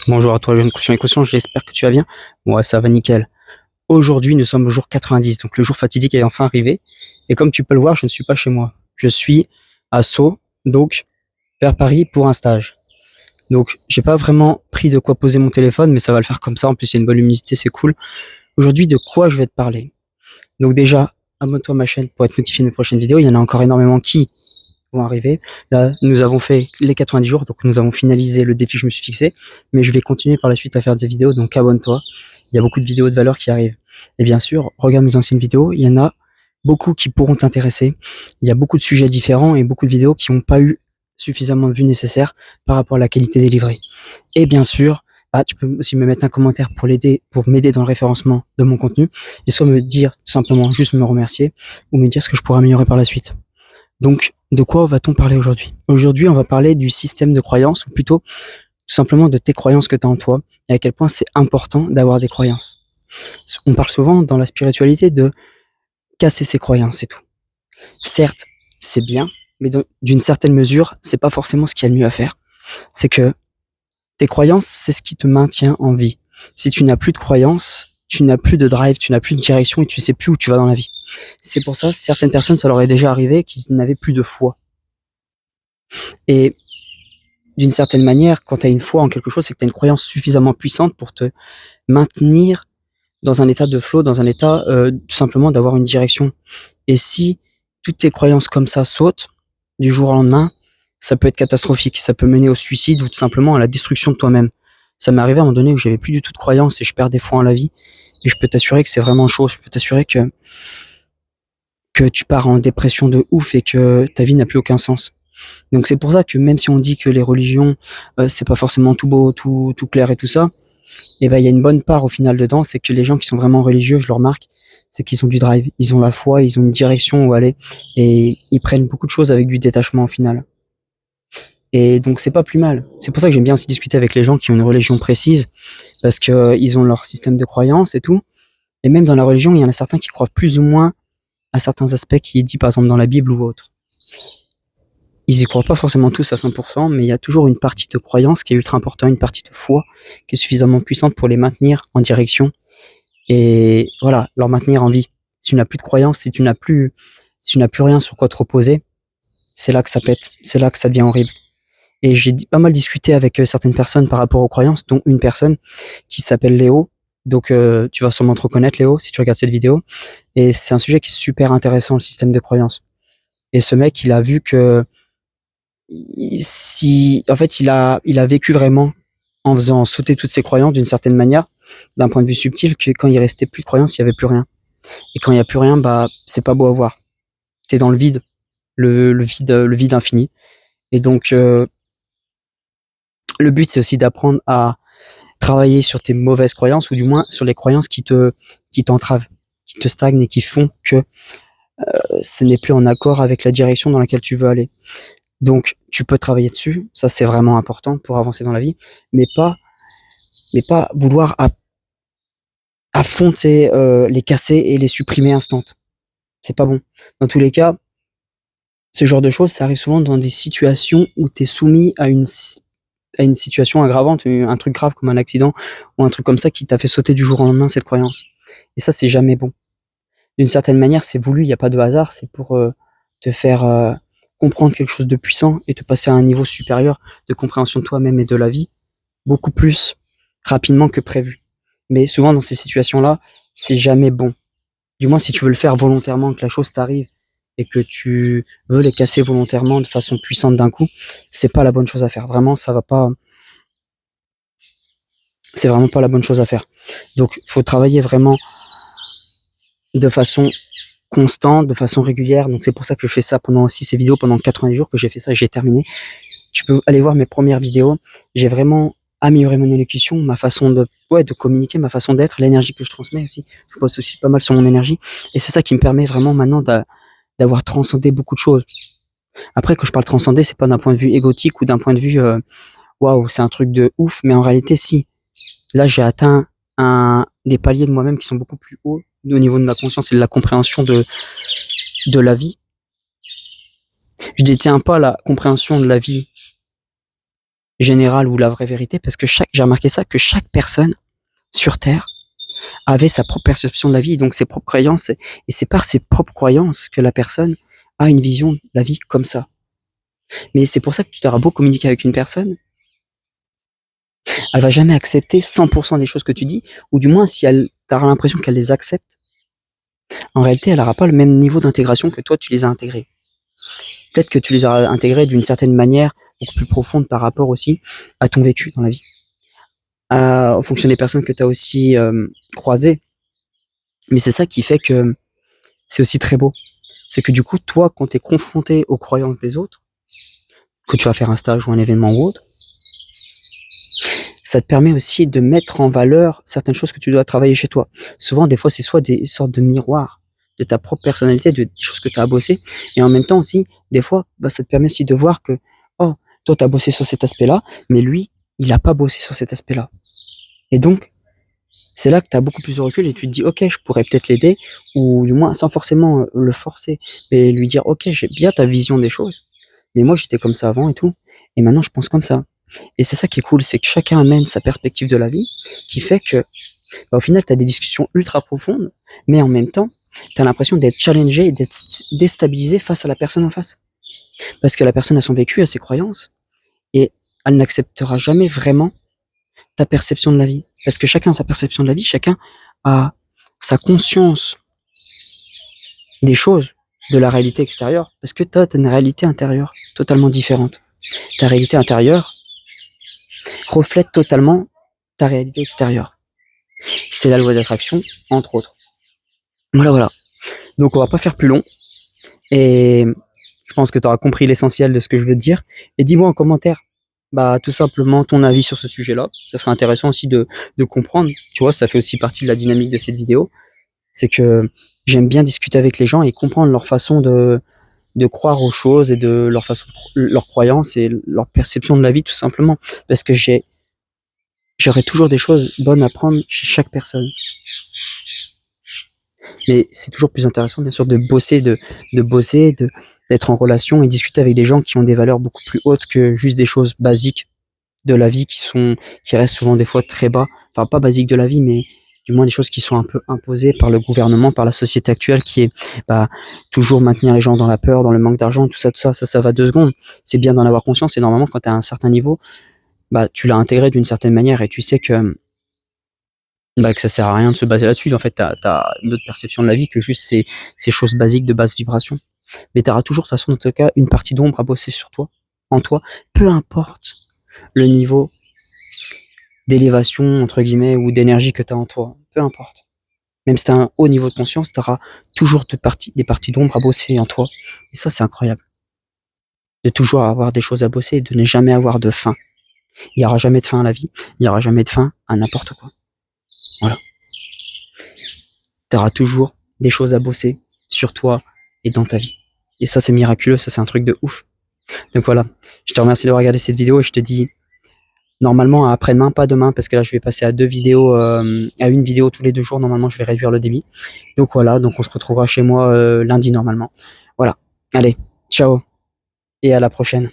Bonjour à toi, jeune conscient et conscient, j'espère que tu vas bien. Moi, ça va nickel. Aujourd'hui, nous sommes au jour 90, donc le jour fatidique est enfin arrivé. Et comme tu peux le voir, je ne suis pas chez moi. Je suis à Sceaux, donc vers Paris pour un stage. Donc, j'ai pas vraiment pris de quoi poser mon téléphone, mais ça va le faire comme ça. En plus, il y a une bonne luminosité, c'est cool. Aujourd'hui, de quoi je vais te parler? Donc déjà, abonne-toi à ma chaîne pour être notifié de mes prochaines vidéos. Il y en a encore énormément qui vont arriver. Là, nous avons fait les 90 jours, donc nous avons finalisé le défi que je me suis fixé, mais je vais continuer par la suite à faire des vidéos, donc abonne-toi. Il y a beaucoup de vidéos de valeur qui arrivent. Et bien sûr, regarde mes anciennes vidéos, il y en a beaucoup qui pourront t'intéresser. Il y a beaucoup de sujets différents et beaucoup de vidéos qui n'ont pas eu suffisamment de vues nécessaires par rapport à la qualité délivrée. Et bien sûr, tu peux aussi me mettre un commentaire pour m'aider dans le référencement de mon contenu, et soit me dire tout simplement juste me remercier, ou me dire ce que je pourrais améliorer par la suite. Donc, de quoi va-t-on parler aujourd'hui? Aujourd'hui, on va parler du système de croyances, ou plutôt tout simplement de tes croyances que tu as en toi, et à quel point c'est important d'avoir des croyances. On parle souvent dans la spiritualité de casser ses croyances et tout. Certes, c'est bien, mais d'une certaine mesure, c'est pas forcément ce qu'il y a de mieux à faire. C'est que tes croyances, c'est ce qui te maintient en vie. Si tu n'as plus de croyances, tu n'as plus de drive, tu n'as plus de direction et tu sais plus où tu vas dans la vie. C'est pour ça, certaines personnes, ça leur est déjà arrivé qu'ils n'avaient plus de foi. Et d'une certaine manière, quand tu as une foi en quelque chose, c'est que tu as une croyance suffisamment puissante pour te maintenir dans un état de flow, dans un état tout simplement d'avoir une direction. Et si toutes tes croyances comme ça sautent du jour au lendemain, ça peut être catastrophique. Ça peut mener au suicide ou tout simplement à la destruction de toi-même. Ça m'est arrivé à un moment donné où j'avais plus du tout de croyances et je perdais foi en la vie. Et je peux t'assurer que c'est vraiment chaud. Je peux t'assurer que tu pars en dépression de ouf et que ta vie n'a plus aucun sens. Donc c'est pour ça que même si on dit que les religions, c'est pas forcément tout beau, tout clair et tout ça, et ben il y a une bonne part au final dedans, c'est que les gens qui sont vraiment religieux, je le remarque, c'est qu'ils ont du drive, ils ont la foi, ils ont une direction où aller, et ils prennent beaucoup de choses avec du détachement au final. Et donc c'est pas plus mal. C'est pour ça que j'aime bien aussi discuter avec les gens qui ont une religion précise, parce que ils ont leur système de croyance et tout. Et même dans la religion, il y en a certains qui croient plus ou moins à certains aspects qui est dit par exemple dans la Bible ou autre. Ils y croient pas forcément tous à 100%, mais il y a toujours une partie de croyance qui est ultra importante, une partie de foi qui est suffisamment puissante pour les maintenir en direction et voilà, leur maintenir en vie. Si tu n'as plus de croyance, si tu n'as plus rien sur quoi te reposer, c'est là que ça pète, c'est là que ça devient horrible. Et j'ai pas mal discuté avec certaines personnes par rapport aux croyances, dont une personne qui s'appelle Léo. Donc tu vas sûrement te reconnaître Léo si tu regardes cette vidéo. Et c'est un sujet qui est super intéressant, le système de croyances. Et ce mec, il a vu que en fait, il a vécu vraiment en faisant sauter toutes ses croyances d'une certaine manière, d'un point de vue subtil, que quand il restait plus de croyances, il y avait plus rien. Et quand il y a plus rien, c'est pas beau à voir. T'es dans le vide, le vide infini. Et donc, le but, c'est aussi d'apprendre à travailler sur tes mauvaises croyances, ou du moins sur les croyances qui t'entravent, qui te stagnent et qui font que ce n'est plus en accord avec la direction dans laquelle tu veux aller. Donc, tu peux travailler dessus, ça c'est vraiment important pour avancer dans la vie, mais pas vouloir à fond, les casser et les supprimer instant. C'est pas bon. Dans tous les cas, ce genre de choses, ça arrive souvent dans des situations où tu es soumis à une situation aggravante, un truc grave comme un accident ou un truc comme ça qui t'a fait sauter du jour au lendemain cette croyance. Et ça, c'est jamais bon. D'une certaine manière, c'est voulu, il n'y a pas de hasard, c'est pour te faire comprendre quelque chose de puissant et te passer à un niveau supérieur de compréhension de toi-même et de la vie, beaucoup plus rapidement que prévu. Mais souvent, dans ces situations-là, c'est jamais bon. Du moins, si tu veux le faire volontairement, que la chose t'arrive et que tu veux les casser volontairement de façon puissante d'un coup, c'est pas la bonne chose à faire. Vraiment, ça va pas. C'est vraiment pas la bonne chose à faire. Donc, faut travailler vraiment de façon constante, de façon régulière. Donc, c'est pour ça que je fais ça pendant aussi ces vidéos, pendant 90 jours que j'ai fait ça et j'ai terminé. Tu peux aller voir mes premières vidéos. J'ai vraiment amélioré mon élocution, ma façon de communiquer, ma façon d'être, l'énergie que je transmets aussi. Je bosse aussi pas mal sur mon énergie. Et c'est ça qui me permet vraiment maintenant d'avoir transcendé beaucoup de choses. Après, quand je parle transcender, c'est pas d'un point de vue égotique ou d'un point de vue waouh, c'est un truc de ouf, mais en réalité, si. Là, j'ai atteint des paliers de moi-même qui sont beaucoup plus hauts au niveau de ma conscience et de la compréhension de la vie. Je détiens pas la compréhension de la vie générale ou la vraie vérité, parce que j'ai remarqué ça, que chaque personne sur Terre avait sa propre perception de la vie, donc ses propres croyances, et c'est par ses propres croyances que la personne a une vision de la vie comme ça. Mais c'est pour ça que tu t'auras beau communiquer avec une personne, elle va jamais accepter 100% des choses que tu dis, ou du moins si elle, t'auras l'impression qu'elle les accepte, en réalité elle n'aura pas le même niveau d'intégration que toi tu les as intégrés. Peut-être que tu les as intégrés d'une certaine manière, beaucoup plus profonde par rapport aussi à ton vécu dans la vie, en fonction des personnes que tu as aussi croisées. Mais c'est ça qui fait que c'est aussi très beau. C'est que du coup, toi, quand tu es confronté aux croyances des autres, que tu vas faire un stage ou un événement ou autre, ça te permet aussi de mettre en valeur certaines choses que tu dois travailler chez toi. Souvent, des fois, c'est soit des sortes de miroirs de ta propre personnalité, des choses que tu as à bosser, et en même temps aussi, des fois, bah, ça te permet aussi de voir que, oh, toi, tu as bossé sur cet aspect-là, mais lui, il n'a pas bossé sur cet aspect-là. Et donc, c'est là que tu as beaucoup plus de recul et tu te dis, ok, je pourrais peut-être l'aider, ou du moins, sans forcément le forcer, mais lui dire, ok, j'ai bien ta vision des choses, mais moi, j'étais comme ça avant et tout, et maintenant, je pense comme ça. Et c'est ça qui est cool, c'est que chacun amène sa perspective de la vie, qui fait que, bah, au final, tu as des discussions ultra profondes, mais en même temps, tu as l'impression d'être challengé et d'être déstabilisé face à la personne en face. Parce que la personne a son vécu, a ses croyances, et elle n'acceptera jamais vraiment ta perception de la vie. Parce que chacun a sa perception de la vie, chacun a sa conscience des choses, de la réalité extérieure, parce que tu as une réalité intérieure totalement différente. Ta réalité intérieure reflète totalement ta réalité extérieure. C'est la loi d'attraction, entre autres. Voilà, voilà. Donc on va pas faire plus long. Et je pense que tu auras compris l'essentiel de ce que je veux te dire. Et dis-moi en commentaire, bah tout simplement ton avis sur ce sujet-là. Ça serait intéressant aussi de comprendre. Tu vois, ça fait aussi partie de la dynamique de cette vidéo. C'est que j'aime bien discuter avec les gens et comprendre leur façon de croire aux choses et de leur façon, leurs croyances et leur perception de la vie tout simplement. Parce que j'aurai toujours des choses bonnes à prendre chez chaque personne. Mais c'est toujours plus intéressant, bien sûr, de bosser, d'être en relation et discuter avec des gens qui ont des valeurs beaucoup plus hautes que juste des choses basiques de la vie qui restent souvent des fois très bas. Enfin, pas basiques de la vie, mais du moins des choses qui sont un peu imposées par le gouvernement, par la société actuelle qui est, bah, toujours maintenir les gens dans la peur, dans le manque d'argent, tout ça, ça va 2 secondes. C'est bien d'en avoir conscience et normalement, quand tu as un certain niveau, bah, tu l'as intégré d'une certaine manière et tu sais que, bah, que ça sert à rien de se baser là-dessus. En fait, t'as une autre perception de la vie que juste ces choses basiques de basse vibration. Mais tu auras toujours, de toute façon, dans tout cas, une partie d'ombre à bosser sur toi, en toi, peu importe le niveau d'élévation, entre guillemets, ou d'énergie que tu as en toi, peu importe. Même si tu as un haut niveau de conscience, tu auras toujours des parties d'ombre à bosser en toi. Et ça, c'est incroyable. De toujours avoir des choses à bosser et de ne jamais avoir de fin. Il n'y aura jamais de fin à la vie, il n'y aura jamais de fin à n'importe quoi. Voilà. Tu auras toujours des choses à bosser sur toi et dans ta vie. Et ça, c'est miraculeux, ça, c'est un truc de ouf. Donc voilà, je te remercie d'avoir regardé cette vidéo et je te dis normalement après-demain, pas demain, parce que là, je vais passer à à une vidéo tous les 2 jours. Normalement, je vais réduire le débit. Donc voilà, donc on se retrouvera chez moi lundi normalement. Voilà, allez, ciao et à la prochaine.